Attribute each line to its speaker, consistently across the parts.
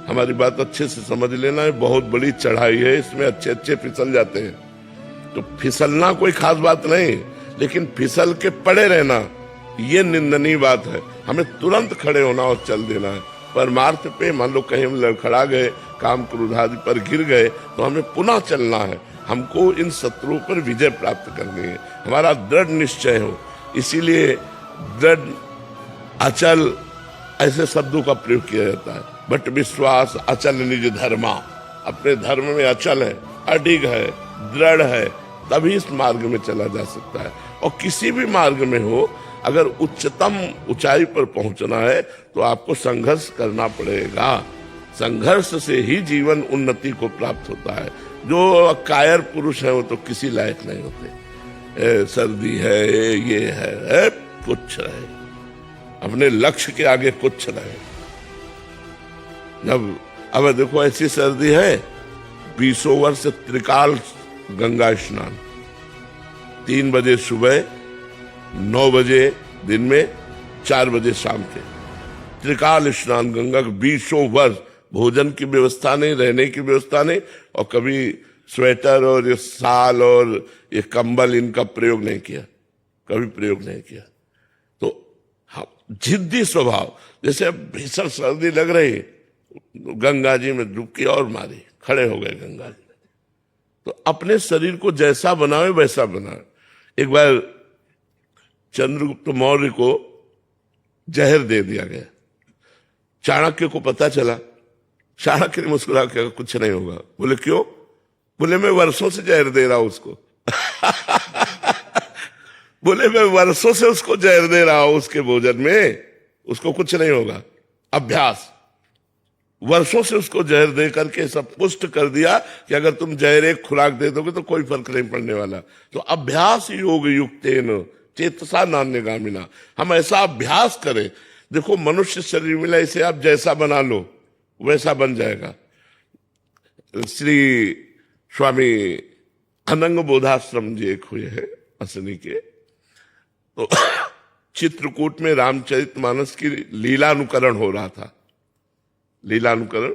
Speaker 1: हमारी बात अच्छे से समझ लेना है, बहुत बड़ी चढ़ाई है, इसमें अच्छे अच्छे फिसल जाते हैं। तो फिसलना कोई खास बात नहीं, लेकिन फिसल के पड़े रहना ये निंदनीय बात है। हमें तुरंत खड़े होना और चल देना है। परमार्थ पे मान लो कहीं हम लड़खड़ा गए, काम क्रोध आदि पर गिर गए, तो हमें पुनः चलना है। हमको इन शत्रुओं पर विजय प्राप्त करनी है, हमारा दृढ़ निश्चय हो। इसीलिए दृढ़, अचल ऐसे शब्दों का प्रयोग किया जाता है। बट विश्वास अचल निज धर्मा, अपने धर्म में अचल है, अडिग है, दृढ़ है, तभी इस मार्ग में चला जा सकता है। और किसी भी मार्ग में हो, अगर उच्चतम ऊंचाई पर पहुंचना है तो आपको संघर्ष करना पड़ेगा। संघर्ष से ही जीवन उन्नति को प्राप्त होता है। जो कायर पुरुष है वो तो किसी लायक नहीं होते। सर्दी है, ये है, कुछ रहे, अपने लक्ष्य के आगे कुछ रहे। जब अब देखो ऐसी सर्दी है, 20 वर्ष त्रिकाल गंगा स्नान, 3 बजे सुबह, 9 बजे दिन में, 4 बजे शाम के, त्रिकाल स्नान गंगा का 20 वर्ष। भोजन की व्यवस्था नहीं, रहने की व्यवस्था नहीं, और कभी स्वेटर और ये शाल और ये कंबल इनका प्रयोग नहीं किया, कभी प्रयोग नहीं किया। तो हाँ, जिद्दी स्वभाव। जैसे अब भीषण सर्दी लग रही, गंगा जी में डुबकी और मारी, खड़े हो गए गंगा जी। तो अपने शरीर को जैसा बनावे वैसा बनावे। एक बार चंद्रगुप्त मौर्य को जहर दे दिया गया। चाणक्य को पता चला। चाणक्य ने मुस्कुरा के, कुछ नहीं होगा। बोले क्यों? बोले मैं वर्षों से जहर दे रहा हूं उसको। बोले मैं वर्षों से उसको जहर दे रहा हूं उसके भोजन में, उसको कुछ नहीं होगा। अभ्यास, वर्षों से उसको जहर दे करके सब पुष्ट कर दिया कि अगर तुम जहर एक खुराक दे दोगे तो कोई फर्क नहीं पड़ने वाला। तो अभ्यास योग युक्तेन चेतसा नान्यगामिना, हम ऐसा अभ्यास करें। देखो मनुष्य शरीर मिला, इसे आप जैसा बना लो वैसा बन जाएगा। श्री स्वामी अनंग बोधाश्रम जी एक हुए हैं असनी के, तो चित्रकूट में रामचरितमानस की लीलानुकरण हो रहा था। लीलानुकरण,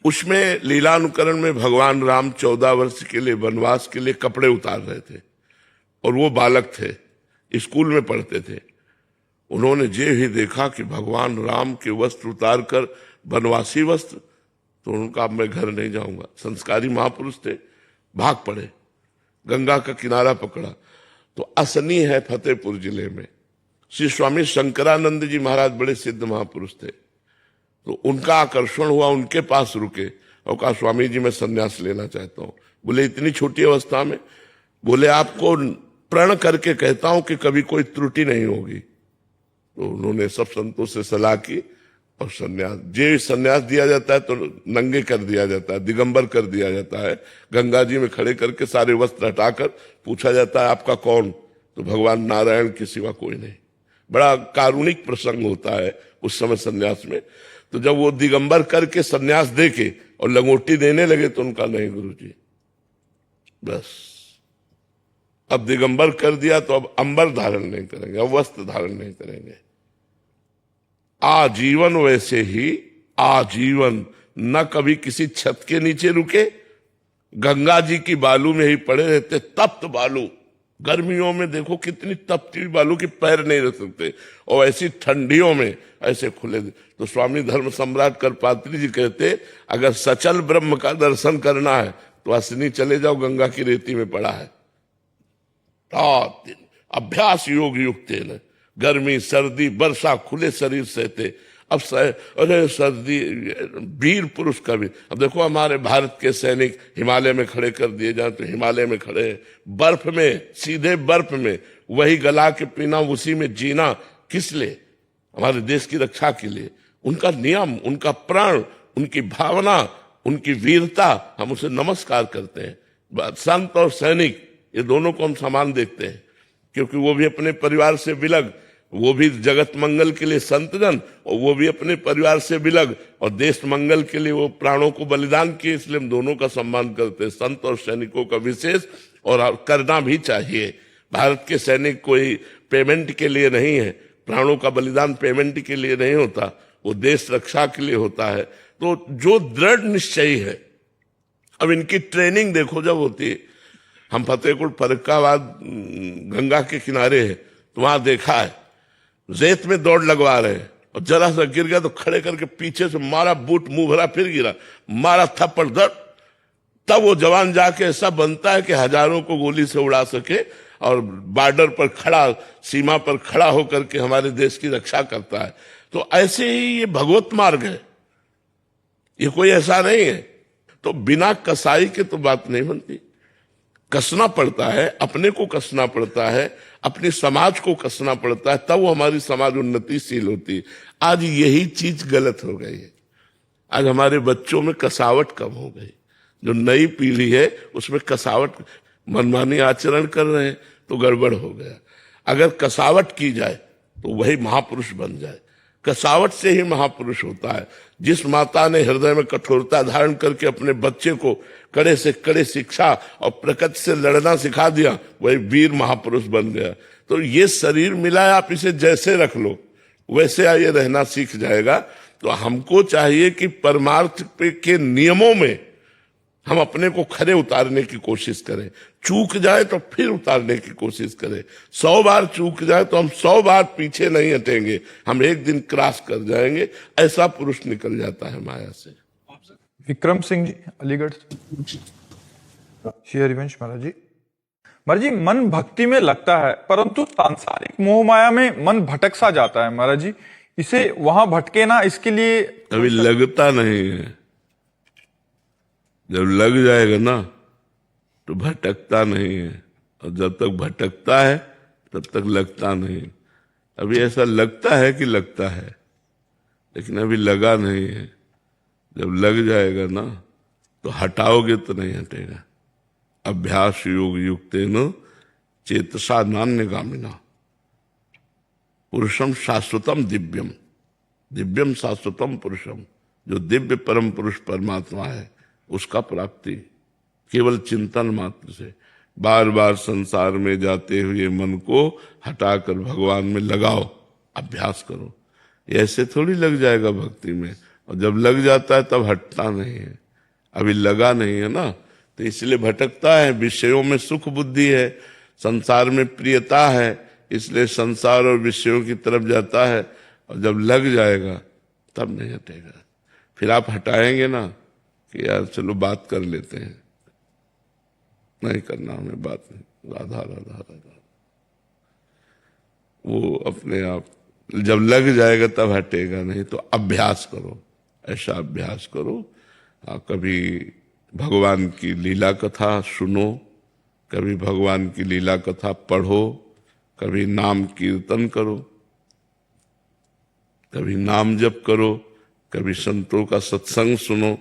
Speaker 1: उसमें लीलानुकरण में भगवान राम 14 वर्ष के लिए वनवास के लिए कपड़े उतार रहे थे, और वो बालक थे, स्कूल में पढ़ते थे। उन्होंने जे ही देखा कि भगवान राम के वस्त्र उतार कर वनवासी वस्त्र, तो उनका अब मैं घर नहीं जाऊंगा। संस्कारी महापुरुष थे, भाग पड़े, गंगा का किनारा पकड़ा। तो असनी है फतेहपुर जिले में। श्री स्वामी शंकरानंद जी महाराज बड़े सिद्ध महापुरुष थे, तो उनका आकर्षण हुआ, उनके पास रुके और कहा स्वामी जी मैं संन्यास लेना चाहता हूं। बोले इतनी छोटी अवस्था में? बोले आपको प्रण करके कहता हूं कि कभी कोई त्रुटि नहीं होगी। तो उन्होंने सब संतों से सलाह की और संन्यास, जे संन्यास दिया जाता है तो नंगे कर दिया जाता है, दिगंबर कर दिया जाता है। गंगा जी में खड़े करके सारे वस्त्र हटाकर पूछा जाता है आपका कौन? तो भगवान नारायण के सिवा कोई नहीं। बड़ा कारुणिक प्रसंग होता है उस समय संन्यास में। तो जब वो दिगंबर करके संन्यास दे के और लंगोटी देने लगे तो उनका नहीं गुरुजी, बस अब दिगंबर कर दिया तो अब अंबर धारण नहीं करेंगे, अब वस्त्र धारण नहीं करेंगे। आजीवन वैसे ही आजीवन, न कभी किसी छत के नीचे रुके, गंगा जी की बालू में ही पड़े रहते। तप्त बालू, गर्मियों में देखो कितनी तपती हुई बालू की पैर नहीं रख सकते, और ऐसी ठंडियों में ऐसे खुले। तो स्वामी धर्म सम्राट करपात्री जी कहते अगर सचल ब्रह्म का दर्शन करना है तो असनी चले जाओ, गंगा की रेती में पड़ा है। अभ्यास योग युक्त है, गर्मी सर्दी वर्षा खुले शरीर सहते। अब अरे सर्दी, वीर पुरुष का भी। अब देखो हमारे भारत के सैनिक हिमालय में खड़े कर दिए जाए तो हिमालय में खड़े हैं, बर्फ में, सीधे बर्फ में, वही गला के पीना, उसी में जीना, किस लिए? हमारे देश की रक्षा के लिए। उनका नियम, उनका प्राण, उनकी भावना, उनकी वीरता, हम उसे नमस्कार करते हैं। संत और सैनिक ये दोनों को हम समान देखते हैं, क्योंकि वो भी अपने परिवार से विलग, वो भी जगत मंगल के लिए संतजन, और वो भी अपने परिवार से विलग और देश मंगल के लिए वो प्राणों को बलिदान किए। इसलिए हम दोनों का सम्मान करते हैं, संत और सैनिकों का विशेष, और करना भी चाहिए। भारत के सैनिक कोई पेमेंट के लिए नहीं है, प्राणों का बलिदान पेमेंट के लिए नहीं होता, वो देश रक्षा के लिए होता है। तो जो दृढ़ निश्चयी है, अब इनकी ट्रेनिंग देखो जब होती है, हम फतेहपुर फर्रुखाबाद गंगा के किनारे है, तो वहां देखा है रेत में दौड़ लगवा रहे हैं और जरा सा गिर गया तो खड़े करके पीछे से मारा, बूट मुंह भरा, फिर गिरा, मारा थप्पड़ दर्द, तब वो जवान जाके ऐसा बनता है कि हजारों को गोली से उड़ा सके और बॉर्डर पर खड़ा, सीमा पर खड़ा होकर के हमारे देश की रक्षा करता है। तो ऐसे ही ये भगवत मार्ग है, ये कोई ऐसा नहीं है। तो बिना कसाई के तो बात नहीं बनती, कसना पड़ता है, अपने को कसना पड़ता है, अपने समाज को कसना पड़ता है, तब वो हमारी समाज उन्नतिशील होती है। आज यही चीज गलत हो गई है, आज हमारे बच्चों में कसावट कम हो गई। जो नई पीढ़ी है उसमें कसावट, मनमानी आचरण कर रहे हैं तो गड़बड़ हो गया। अगर कसावट की जाए तो वही महापुरुष बन जाए, कसावट से ही महापुरुष होता है। जिस माता ने हृदय में कठोरता धारण करके अपने बच्चे को कड़े से कड़े शिक्षा और प्रकृति से लड़ना सिखा दिया, वही वीर महापुरुष बन गया। तो ये शरीर मिला है, आप इसे जैसे रख लो वैसे ये रहना सीख जाएगा। तो हमको चाहिए कि परमार्थ के नियमों में हम अपने को खरे उतारने की कोशिश करें, चूक जाए तो फिर उतारने की कोशिश करें। 100 बार चूक जाए तो हम 100 बार पीछे नहीं हटेंगे, हम एक दिन क्रॉस कर जाएंगे। ऐसा पुरुष निकल जाता है माया से।
Speaker 2: विक्रम सिंह जी, अलीगढ़। श्री हरिवंश महाराज जी। महाराज जी, मन भक्ति में लगता है परंतु सांसारिक मोह माया में मन भटक सा जाता है महाराज जी, इसे वहां भटके ना, इसके लिए
Speaker 1: अभी लगता नहीं है। जब लग जाएगा ना तो भटकता नहीं है, और जब तक भटकता है तब तक लगता नहीं। अभी ऐसा लगता है कि लगता है, लेकिन अभी लगा नहीं है। जब लग जाएगा ना तो हटाओगे तो नहीं हटेगा। अभ्यास योग युक्तेन चेतसा नान्यगामिना पुरुषम शाश्वतम दिव्यम, दिव्यम शाश्वतम पुरुषम। जो दिव्य परम पुरुष परमात्मा है उसका प्राप्ति केवल चिंतन मात्र से, बार बार संसार में जाते हुए मन को हटाकर भगवान में लगाओ, अभ्यास करो। ऐसे थोड़ी लग जाएगा भक्ति में, और जब लग जाता है तब हटता नहीं है। अभी लगा नहीं है ना, तो इसलिए भटकता है। विषयों में सुख बुद्धि है, संसार में प्रियता है, इसलिए संसार और विषयों की तरफ जाता है। और जब लग जाएगा तब नहीं हटेगा। फिर आप हटाएंगे ना कि यार चलो बात कर लेते हैं, नहीं करना हमें बात, नहीं, राधा राधा राधा, वो अपने आप जब लग जाएगा तब हटेगा नहीं। तो अभ्यास करो, ऐसा अभ्यास करो। कभी भगवान की लीला कथा सुनो, कभी भगवान की लीला कथा पढ़ो, कभी नाम कीर्तन करो, कभी नाम जप करो, कभी संतों का सत्संग सुनो।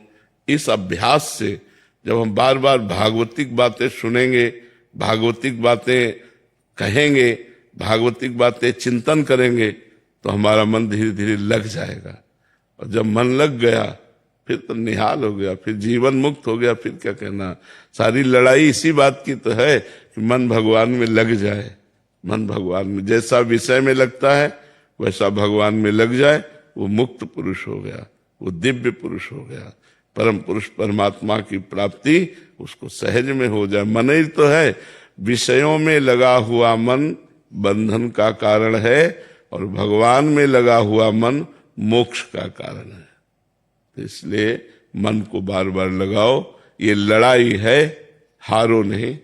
Speaker 1: इस अभ्यास से जब हम बार बार भागवतिक बातें सुनेंगे, भागवतिक बातें कहेंगे, भागवतिक बातें चिंतन करेंगे, तो हमारा मन धीरे धीरे लग जाएगा। और जब मन लग गया फिर तो निहाल हो गया, फिर जीवन मुक्त हो गया। फिर क्या कहना, सारी लड़ाई इसी बात की तो है कि मन भगवान में लग जाए। मन भगवान में, जैसा विषय में लगता है वैसा भगवान में लग जाए, वो मुक्त पुरुष हो गया, वो दिव्य पुरुष हो गया। परम पुरुष परमात्मा की प्राप्ति उसको सहज में हो जाए। मन ही तो है, विषयों में लगा हुआ मन बंधन का कारण है, और भगवान में लगा हुआ मन मोक्ष का कारण है। तो इसलिए मन को बार बार लगाओ। ये लड़ाई है, हारो नहीं।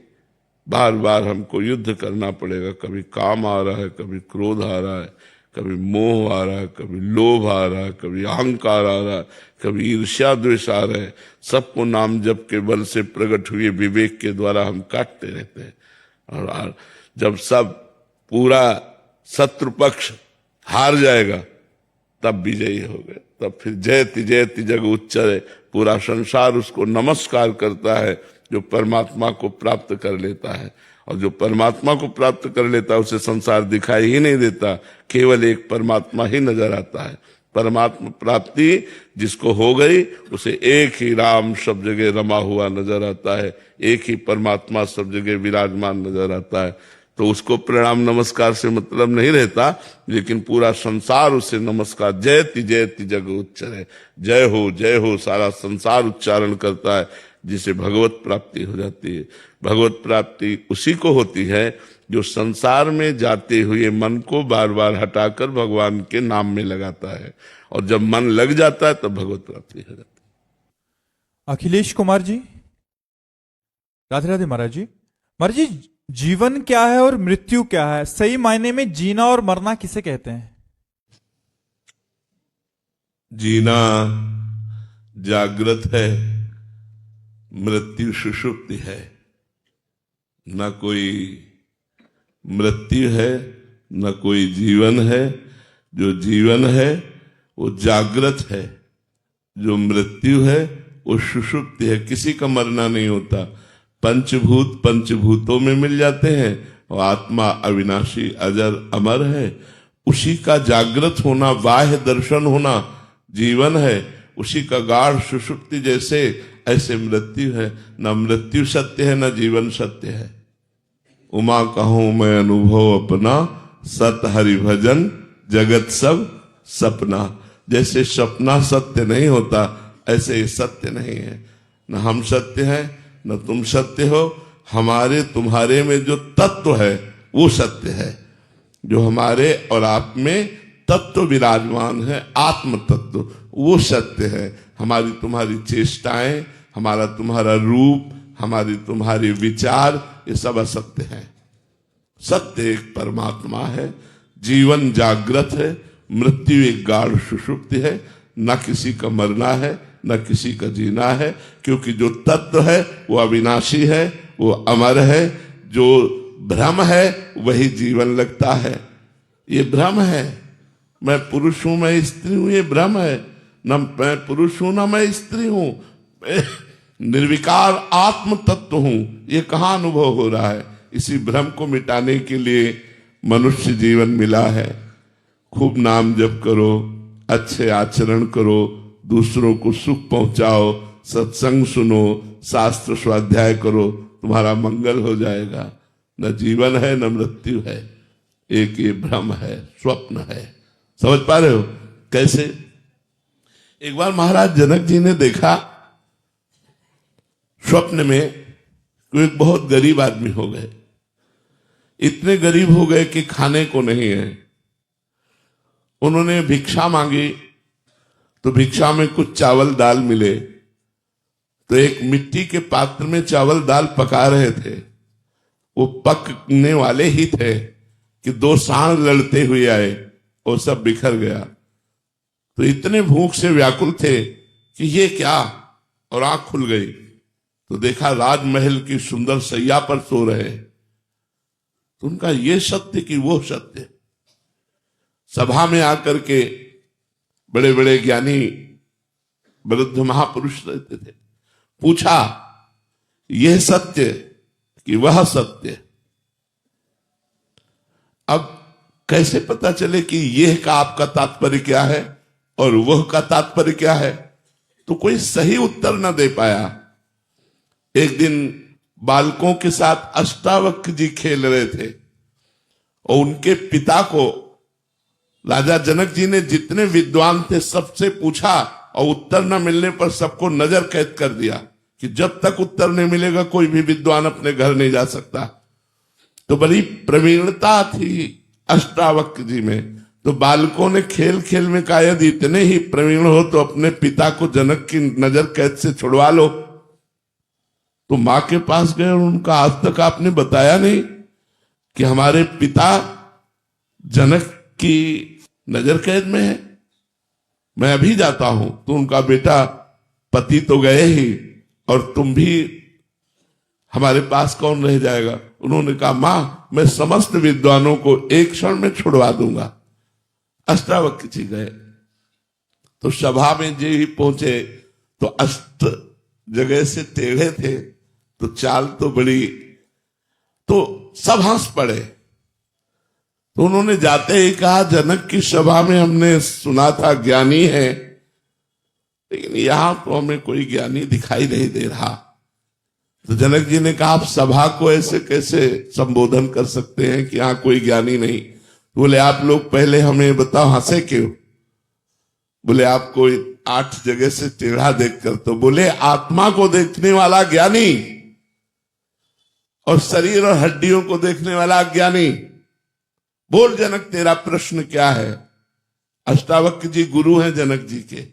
Speaker 1: बार बार हमको युद्ध करना पड़ेगा। कभी काम आ रहा है, कभी क्रोध आ रहा है, कभी मोह आ रहा है, कभी लोभ आ रहा है, कभी अहंकार आ रहा है, कभी ईर्ष्या द्वेष आ रहे हैं। सबको नाम जप के बल से प्रकट हुए विवेक के द्वारा हम काटते रहते हैं। और जब सब पूरा शत्रु पक्ष हार जाएगा तब विजयी हो गए, तब फिर जयति जयति जग उच्चरे, पूरा संसार उसको नमस्कार करता है जो परमात्मा को प्राप्त कर लेता है। और जो परमात्मा को प्राप्त कर लेता है उसे संसार दिखाई ही नहीं देता, केवल एक परमात्मा ही नजर आता है। परमात्मा प्राप्ति जिसको हो गई उसे एक ही राम सब जगह रमा हुआ नजर आता है, एक ही परमात्मा सब जगह विराजमान नजर आता है। तो उसको प्रणाम नमस्कार से मतलब नहीं रहता, लेकिन पूरा संसार उसे नमस्कार, जयति जयति जग उच्चरे, जय हो सारा संसार उच्चारण करता है, जिसे भगवत प्राप्ति हो जाती है। भगवत प्राप्ति उसी को होती है जो संसार में जाते हुए मन को बार बार हटाकर भगवान के नाम में लगाता है, और जब मन लग जाता है तब भगवत प्राप्ति हो जाती है।
Speaker 2: अखिलेश कुमार जी, राधे राधे महाराज जी। महाराज जी, जीवन क्या है और मृत्यु क्या है? सही मायने में जीना और मरना किसे कहते हैं?
Speaker 1: जीना जागृत है, मृत्यु सुषुप्ति है। न कोई मृत्यु है न कोई जीवन है। जो जीवन है वो जागृत है, जो मृत्यु है वो सुषुप्ति है। किसी का मरना नहीं होता। पंचभूत पंचभूतों में मिल जाते हैं और आत्मा अविनाशी अजर अमर है। उसी का जागृत होना, बाह्य दर्शन होना जीवन है। उसी का गाढ़ सुषुप्ति जैसे ऐसे मृत्यु है। न मृत्यु सत्य है न जीवन सत्य है। उमा कहूं मैं अनुभव अपना, सत हरि भजन जगत सब सपना। जैसे सपना सत्य नहीं होता, ऐसे ये सत्य नहीं है। न हम सत्य हैं न तुम सत्य हो। हमारे तुम्हारे में जो तत्व है वो सत्य है। जो हमारे और आप में तत्व विराजमान है, आत्म तत्व, वो सत्य है। हमारी तुम्हारी चेष्टाएं, हमारा तुम्हारा रूप, हमारी तुम्हारी विचार, ये सब असत्य है। सत्य एक परमात्मा है। जीवन जागृत है, मृत्यु एक गाढ़ सुषुप्ति है। न किसी का मरना है न किसी का जीना है, क्योंकि जो तत्व है वो अविनाशी है, वो अमर है। जो भ्रम है वही जीवन लगता है। ये भ्रम है। मैं पुरुष हूं मैं स्त्री हूं, ये भ्रम है। न मैं पुरुष हूं न मैं स्त्री हूं, निर्विकार आत्म तत्व हूं। ये कहां अनुभव हो रहा है? इसी भ्रम को मिटाने के लिए मनुष्य जीवन मिला है। खूब नाम जप करो, अच्छे आचरण करो, दूसरों को सुख पहुंचाओ, सत्संग सुनो, शास्त्र स्वाध्याय करो, तुम्हारा मंगल हो जाएगा। न जीवन है न मृत्यु है, एक ये भ्रम है, स्वप्न है। समझ पा रहे हो कैसे? एक बार महाराज जनक जी ने देखा स्वप्न में कोई एक बहुत गरीब आदमी हो गए। इतने गरीब हो गए कि खाने को नहीं है। उन्होंने भिक्षा मांगी तो भिक्षा में कुछ चावल दाल मिले। तो एक मिट्टी के पात्र में चावल दाल पका रहे थे। वो पकने वाले ही थे कि दो सांड लड़ते हुए आए और सब बिखर गया। तो इतने भूख से व्याकुल थे कि ये क्या, और आंख खुल गई तो देखा राजमहल की सुंदर सैया पर सो रहे। तो उनका ये सत्य कि वो सत्य। सभा में आकर के बड़े बड़े ज्ञानी वृद्ध महापुरुष रहते थे। पूछा यह सत्य कि वह सत्य। अब कैसे पता चले कि यह का आपका तात्पर्य क्या है और वह का तात्पर्य क्या है? तो कोई सही उत्तर न दे पाया। एक दिन बालकों के साथ अष्टावक्र जी खेल रहे थे और उनके पिता को राजा जनक जी ने जितने विद्वान थे सबसे पूछा और उत्तर न मिलने पर सबको नजर कैद कर दिया कि जब तक उत्तर नहीं मिलेगा कोई भी विद्वान अपने घर नहीं जा सकता। तो बड़ी प्रवीणता थी अष्टावक्र जी में। तो बालकों ने खेल खेल में कहा यदि इतने ही प्रवीण हो तो अपने पिता को जनक की नजर कैद से छुड़वा लो। तो मां के पास गए और उनका आज तक आपने बताया नहीं कि हमारे पिता जनक की नजर कैद में है, मैं अभी जाता हूं। तो उनका बेटा पति तो गए ही और तुम भी, हमारे पास कौन रह जाएगा? उन्होंने कहा मां मैं समस्त विद्वानों को एक क्षण में छुड़वा दूंगा। अष्टावक्र जी गए तो सभा में जे ही पहुंचे तो अष्ट जगह से टेढ़े थे तो चाल तो बड़ी, तो सब हंस पड़े। तो उन्होंने जाते ही कहा जनक की सभा में हमने सुना था ज्ञानी है, लेकिन यहां तो हमें कोई ज्ञानी दिखाई नहीं दे रहा। तो जनक जी ने कहा आप सभा को ऐसे कैसे संबोधन कर सकते हैं कि यहां कोई ज्ञानी नहीं। बोले आप लोग पहले हमें बताओ हंसे क्यों। बोले आपको 8 जगह से टेढ़ा देखकर। तो बोले आत्मा को देखने वाला ज्ञानी और शरीर और हड्डियों को देखने वाला ज्ञानी। बोल जनक तेरा प्रश्न क्या है। अष्टावक्र जी गुरु हैं जनक जी के।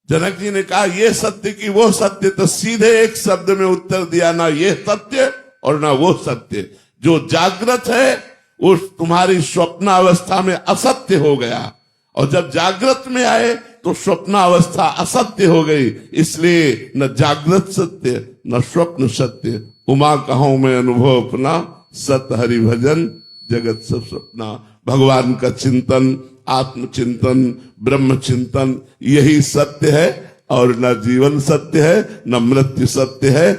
Speaker 1: जनक जी ने कहा ये सत्य कि वो सत्य। तो सीधे एक शब्द में उत्तर दिया, ना ये सत्य और ना वो सत्य। जो जागृत है वो तुम्हारी स्वप्नावस्था में असत्य हो गया, और जब जागृत में आए तो स्वप्नावस्था असत्य हो गई। इसलिए न जागृत सत्य न स्वप्न सत्य। उमा कहूं मैं अनुभव अपना, सत हरि भजन जगत सब सपना। भगवान का चिंतन, आत्मचिंतन, ब्रह्म चिंतन, यही सत्य है। और न जीवन सत्य है न मृत्यु सत्य है।